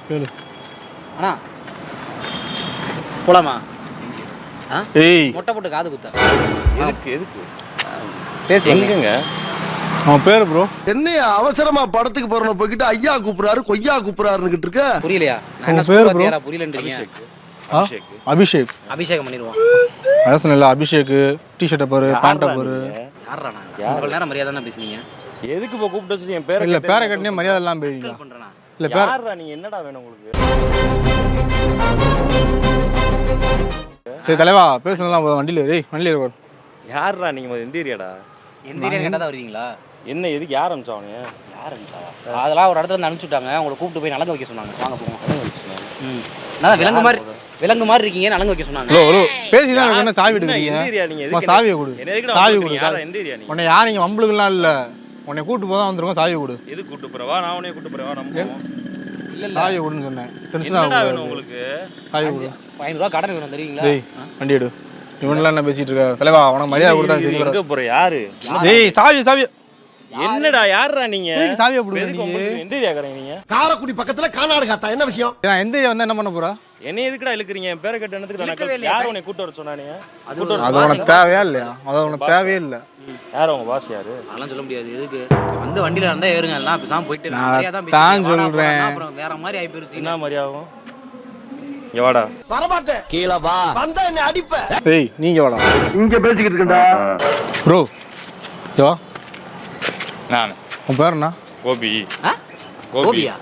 கேளு. அண்ணா போலாமா? ஏய் மொட்டை போட்டு காது குத்த. எதுக்கு பேசுவீங்க. அவன் பேரு ப்ரோ. என்னையா அவசரமா படத்துக்கு போறோம் போய்கிட்டு ஐயா கூப்பிடுறாரு கொய்யா கூப்பிடுறாருன்னு இருக்க. புரியலையா? நான் என்ன பேரு பேர் bro? புரியலன்றீங்க. அபிஷேக். அபிஷேகம் பண்ணிடுவோம். அதான் சொன்னல அபிஷேக். டிஷர்ட்டை பாரு, பேண்ட்டை பாரு. யாரா நான்? இவ்வளவு நேரம் மரியாதை தான் பேசுனீங்க. எதுக்கு இப்போ கூப்பிட்டு வச்சு என் பேரை இல்ல பேரை கட்டினே மரியாதை எல்லாம் போயிருக்கா. பண்றேனா? இல்ல பேர் யாரா நீங்க? என்னடா வேணும் உங்களுக்கு? சரி தலைவா பேசலாம் வண்டியில. ஏய் வண்டியில வரும். யாரா நீங்க? எந்த ஏரியாடா? எந்த ஏரியா கேட்டா தான் வருவீங்களா? என்ன எதுக்கு யார் அனுப்பிச்சா அவனு? யார் அனுப்பிச்சா? அதெல்லாம் ஒரு இடத்துல இருந்து அனுப்பிச்சு விட்டாங்க. உங்களை கூப்பிட்டு போய் நலங்க வைக்க சொன்னாங்க. வாங்க போவோம். நான் விலங்கு மாதிரி இருக்கீங்க, நலங்க வைக்க சொன்னாங்க. ஹலோ ஹலோ பேசிதான் என்ன சாவி எடுக்கிறீங்க? எந்த ஏரியா நீங்க? உன் சாவியை கொடு. சாவி கொடு. எந்த ஏரியா நீங்க? உன்னை யார் நீங்க வம்பளுக்குலாம் இல்ல. உன்னை கூட்டு போதான் வந்துருக்கோம். சாவி கொடு. எது கூட்டு போறவா? நான் உன்னை கூட்டு போறவா? நம்ம இல்ல சாவியை கொடுன்னு சொன்னேன். டென்ஷன் என்னடா ஆகும் வேணும் உங்களுக்கு? சாவி கொடு. 500 ரூபாய் கடன் வேணும் தெரியுங்களா? டேய் வண்டி எடு. இவன்லாம் என்ன பேசிட்டு இருக்க? தலைவா உனக்கு மரியாதை கொடுத்தா சரி. எங்க போற? யாரு? டேய் சாவி என்னடா யாரா நீங்க? எதுக்கு சாவியை கொடுங்க எதுக்கு நீ? எந்த ஏரியாக்காரங்க நீங்க? காரக்குடி பக்கத்துல கானாடுகாத்தா என்ன விஷயம்? நான் எந்த ஏரியா வந்தா என்ன பண்ண போறா? என்ன எதுக்குடா இழுக்குறீங்க? என் பேரை கேட்டு என்னத்துக்கு? இழுக்கவே நான் இல்லையா? யார் உன்னை கூட்டு வர சொன்னானே? அது அது உனக்கு தேவையா இல்லையா? அது உனக்கு தேவையே இல்லை. யார் உங்க பாஸ்? யாரு? அதெல்லாம் சொல்ல முடியாது. எதுக்கு வந்து வண்டியில இருந்தா ஏறுங்க, எல்லாம் பேசாம போயிட்டு நான் நிறையா தான் தான் பேசிட்டு வாடா சொல்றேன். போடா, அப்புறம் வேற மாதிரி ஆயி போயிருச்சு. என்ன மரியாதையும்? இங்க வாடா. வரமாட்டேன். கீழே வா. வந்தா என்ன அடிப்ப. ஏய் நீங்க வாடா. இங்க பேசிக்கிட்டு இருக்கடா. ப்ரோ யோ நான் உன் பேர் என்ன? கோபி. ஆ? கோபியா?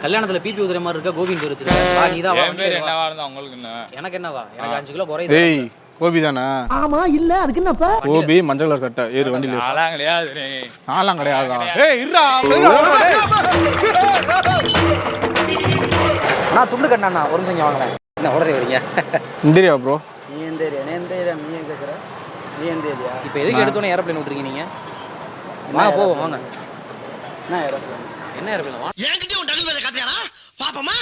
கல்யாணத்துல பிபி உதிர மாதிரி இருக்க கோபின்னு பேர் வச்சிருக்க. வா நீதான் வா. என்னவா இருந்தா உங்களுக்கு என்ன? எனக்கு என்னவா? எனக்கு 5 கிலோ குறையுது. ஏய் கோபி தானே? ஆமா இல்ல அதுக்கு என்னப்பா? கோபி மஞ்சள் கலர் சட்டை. ஏறு வண்டியில. ஆளாம் கிடையாது. நான்லாம் கிடையாதா? ஏய் இருடா. நான் துண்டு கட்டினா ஒரு நிமிஷம் வாங்கலாம். என்ன உடனே வரீங்க? இந்திரியா ப்ரோ. நீ எந்த ஏரியா? நீ எந்த ஏரியா? நீ எங்க இருக்கிற? நீ எந்த ஏரியா? இப்போ எதுக்கு எடுத்தோன்னே ஏரோப்ளேன் விட்டுருக்கீங்க நீங்க? வாங்க போவோம் வாங்க. என்ன ஏரியா? என்ன ஏரோப்ளேன்? வா. என்கிட்ட உன் டகல் வேலை காட்டியாடா? பாப்பமா?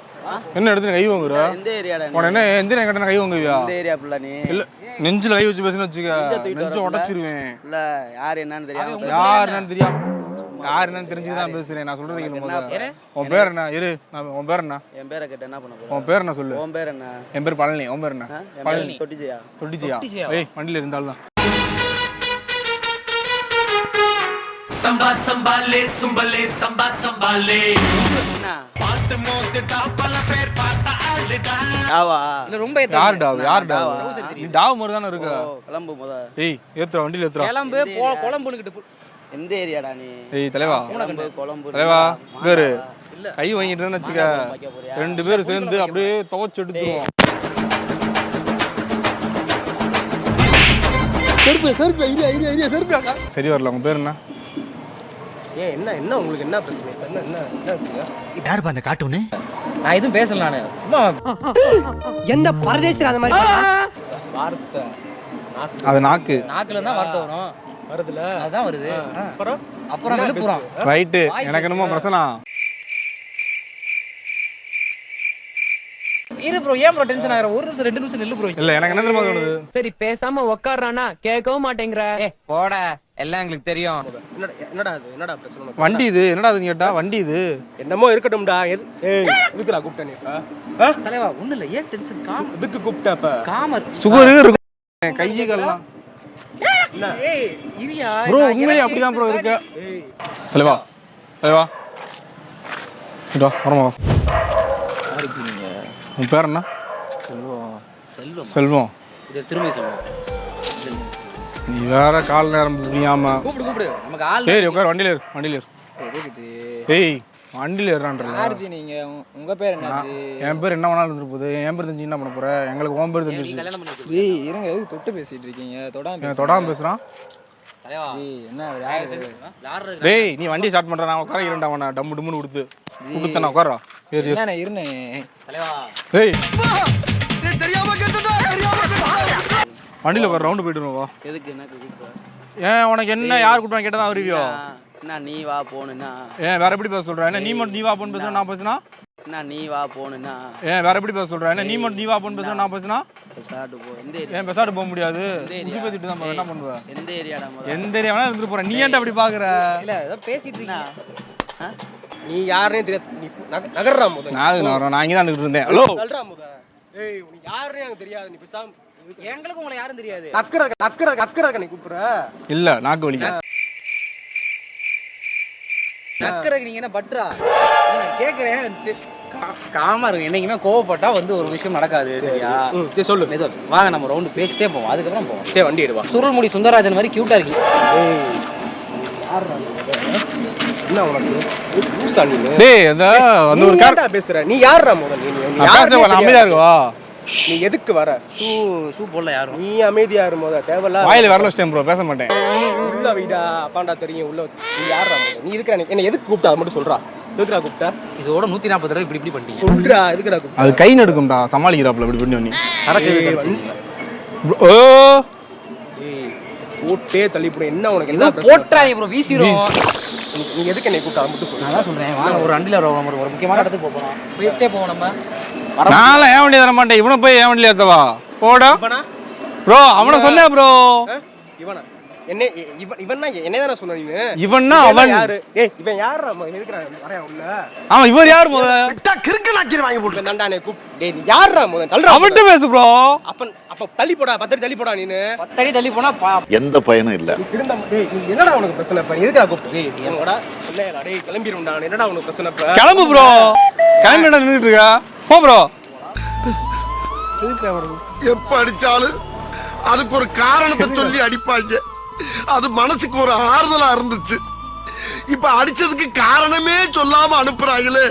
என்ன எடுத்து கை வாங்குற? எந்த ஏரியாடா நீ? உன என்ன எந்த நேரம் கட்டன கை வாங்குவியா? எந்த ஏரியா புள்ள நீ? இல்ல நெஞ்சில கை வச்சு பேசினா வச்சுக்க. தூக்கிட்டு நெஞ்ச வரப்புல. உடைச்சிருவேன். இல்ல யார் என்னன்னு தெரியாம யார் என்னன்னு தெரியாம யார் என்னன்னு தெரிஞ்சுக்க தான் பேசுறேன். நான் சொல்றது கேளு முதல்ல. உன் பேர் என்ன? இரு. உன் பேர் என்ன? என் பேரை கேட்ட என்ன பண்ண போற? உன் பேர் என்ன சொல்லு. உன் பேர் என்ன? என் பேர் பழனி. உன் பேர் என்ன? என் பேர் தொட்டிஜியா. தொட்டிச்சியா? ஏய் வண்டியில இருந்தாலும் தான். संबा संभाले सुंबले संबा संभाले என்ன? बात मोत टापल पेर पाता आलडा யாவா? இல்ல ரொம்ப யார் டாவ்? யார் டாவ்? நீ டாவ் மாதிரி தானே இருக்க. ஓ கிளம்பு முத. ஏய் ஏத்துறா வண்டியில ஏத்துறா. கிளம்பு குழம்புனுக்கிட்டு எந்த ஏரியாடா நீ? ஏய் தலைவா. கிளம்பு கொழம்பு. தலைவா பேரு இல்ல கை வாங்கிட்டேன்னு வச்சுக்க. ரெண்டு பேரும் சேர்ந்து அப்படியே துவைச்சு எடுத்துருவோம். சரி வரல. உங்க பேர் என்ன? ஏய் என்ன என்ன உங்களுக்கு என்ன பிரச்சனை? என்ன என்ன என்ன விஷயம்? யார் அந்த கார்ட்டூன் நான் எதுவும் பேசல நானு. சும்மா எந்த பரதேசில அந்த மாதிரி வார்த்தை அது நாக்கு. நாக்குல தான் வார்த்தை வரும். வருதுல. அதான் வருது. அப்புறம் விழுப்புரம். ரைட்டு. எனக்கு என்னமோ பிரச்சனை. இரு ப்ரோ, ஏன் ப்ரோ டென்ஷன் ஆகுற? ஒரு நிமிஷம் 2 நிமிஷம் நில்லு ப்ரோ. இல்ல எனக்கு என்ன தெரியுமா தோணுது? சரி பேசாம உக்காடுறானா கேட்கவும் மாட்டேங்கிற. போட எல்லாம் எங்களுக்கு தெரியும். என்னடா இது? என்னடா பிரச்சனை உனக்கு? வண்டி இது என்னடா அதுன்னு கேட்டா வண்டி இது என்னமோ இருக்கட்டும்டா. ஏய் எதுக்குடா கூப்பிட்ட நீ இப்ப? தலைவா ஒண்ணு இல்ல, ஏன் டென்ஷன்? எதுக்கு கூப்பிட்ட இப்ப? காமர் சுகர் இருக்கும் கையெல்லாம். ஏய் இரியா ப்ரோ உண்மையிலே அப்படிதான் ப்ரோ இருக்கு. தலைவா தலைவா இதோ வரமா. உன் பேர் என்ன? செல்வம். செல்வம். இது திரும்பி செல்வம். நீ வேற கால் நேரம் புரியாம கூப்பிடு நமக்கு ஆள். ஏய் உட்கார் வண்டியில ஏறு. வண்டியில ஏறு. ஏய் வண்டியில ஏறான்றல. யாருஜி நீங்க? உங்க பேர் என்னாச்சு? என் பேர் என்ன வேணாலும் இருந்துட்டு போகுது. என் பேர் தெரிஞ்சு என்ன பண்ண போற? எங்களுக்கு உன் பேர் நீ தெரிஞ்சிச்சு. கல்யாணம் பண்ணி வச்சிருக்க. ஜி இருங்க, எதுக்கு தொட்டு பேசிட்டு இருக்கீங்க? தொடாம பேசுறான். தலைவா ஜி என்ன யாரு? டேய் நீ வண்டி ஸ்டார்ட் பண்ற. நான் உட்கார இரண்டா அவன டம்மு டும்முன்னு கொடுத்து நான் உட்காரா. ஏறு ஏறு. என்ன இருனே? தலைவா ஏய் தெரியாம கேட்டுடா. தெரியாம கேட்டுடா. வண்டியில ஒரு ரவுண்டு போயிட்டு வா. எதுக்கு எனக்கு கூப்பிடுற? ஏன் உனக்கு என்ன யார் கூப்பிட்டு கேட்டதான் வருவியோ? என்ன நீ வா போணுன்னா? ஏன் வேற எப்படி பேச சொல்ற? என்ன நீ மட்டும் நீ வா போன்னு பேசுற நான் பேசுனா? என்ன நீ வா போணுன்னா? ஏன் வேற எப்படி பேச சொல்ற? என்ன நீ மட்டும் நீ வா போன்னு பேசுற நான் பேசுனா? சாப்பிட்டு போ. எந்த ஏரியா? ஏன் பெசாட்டு போக முடியாது? குசி பேசிட்டு தான் என்ன பண்ணுவ? எந்த ஏரியாடா முதல்ல? எந்த ஏரியா வேணா இருந்துட்டு போற. நீ ஏன்டா அப்படி பாக்குற? இல்ல ஏதோ பேசிட்டு இருக்கீங்க. நீ யாருன்னே தெரியாது. நீ நகர்றா முத. நான் இங்கே தான் இருந்தேன். ஹலோ நகர்றா முத. ஏய் நீ யாருன்னே எனக்கு தெரியாது. நீ பேசாம எங்களுக்கு உங்களை யாரும் தெரியாது. நக்கறதுக்கு நீ கூப்பிடுற. இல்ல நாக்கு வலிக்க. நக்கறதுக்கு நீங்க என்ன பட்றா? நான் கேக்குறேன். காமா இருக்கு. என்னைக்குமே கோவப்பட்டா வந்து ஒரு விஷயம் நடக்காது. சரியா? சரி சொல்லு. வாங்க நம்ம ரவுண்டு பேசிட்டே போவோம். அதுக்கப்புறம் போவோம். சரி வண்டி எடுவா. சுருள்முடி சுந்தரராஜன் மாதிரி கியூட்டா இருக்கீங்க. என்ன உனக்கு பூசா நீ? டேய் அந்த வந்து ஒரு கார்டா பேசுற. நீ யாரா முதல்ல? நீ பேச அமைதியா இருக்கவா? நீ எதுக்கு வர? ஷூ போடல யாரும். நீ அமைதியா இரு முத. தேவல வாயில வரல ஸ்டேம் ப்ரோ பேச மாட்டேன். உள்ள வைடா. அப்பாண்டா தெரியும் உள்ள. நீ யாரா முத? நீ எதுக்கு என்ன எதுக்கு கூப்பிட்டா அது மட்டும் சொல்றா. எதுக்குடா கூப்பிட்டா? இதோட 140 தடவை இப்படி பண்ணிட்டீங்க. சொல்றா எதுக்குடா கூப்பிட்டா? அது கை நடுக்கும்டா சமாளிக்கிறாப்ல இப்படி பண்ணி. ஓ ஏய் போட்டே தள்ளி போடு. என்ன உனக்கு என்ன போட்றாங்க ப்ரோ வீசிரோம். நீ எதுக்கு என்ன கூப்பிட்டா மட்டும் சொல்லு. நான் சொல்றேன் வாங்க ஒரு வண்டில ஒரு முக்கியமான இடத்துக்கு போறோம். பேசிட்டே போவோம் நம்ம. நான்லாம் ஏன் வண்டி தர மாட்டேன். இவனை போய் ஏன் வண்டியில ஏத்தவா? போடா ப்ரோ. அவனை சொன்னேன் ப்ரோ. இவனா என்ன இவன்னா என்ன தான சொன்ன நீ? இவன்னா அவன் யாரு? ஏய் இவன் யாரா? எதுக்குடா வரேன் உள்ள? ஆமா இவர் யார் முத? விட்டா கிறுக்கு நாச்சி வாங்கி போடு. நண்டானே கூப். டேய் நீ யாரா முத? தள்ளுடா. அவன்ட்ட பேசு ப்ரோ. அப்ப தள்ளி போடா. 10 அடி தள்ளி போடா நீனு. 10 அடி தள்ளி போனா எந்த பயனும் இல்ல. நீ திருந்த டேய் நீ என்னடா உனக்கு பிரச்சனை? இப்ப எதுக்குடா கூப்? டேய் என்னடா இல்லடா. டேய் கிளம்பிடுடா. என்னடா உனக்கு பிரச்சனை இப்ப? கிளம்பு ப்ரோ. கிளம்பிடா நின்னுட்டு இருக்கா? போ ப்ரோ. எப்ப அடிச்சாலும் அதுக்கு ஒரு காரணத்தை சொல்லி அடிப்பாங்க. அது மனசுக்கு ஒரு ஆறுதலா இருந்துச்சு. இப்ப அடிச்சதுக்கு காரணமே சொல்லாம அனுப்புறாங்களே.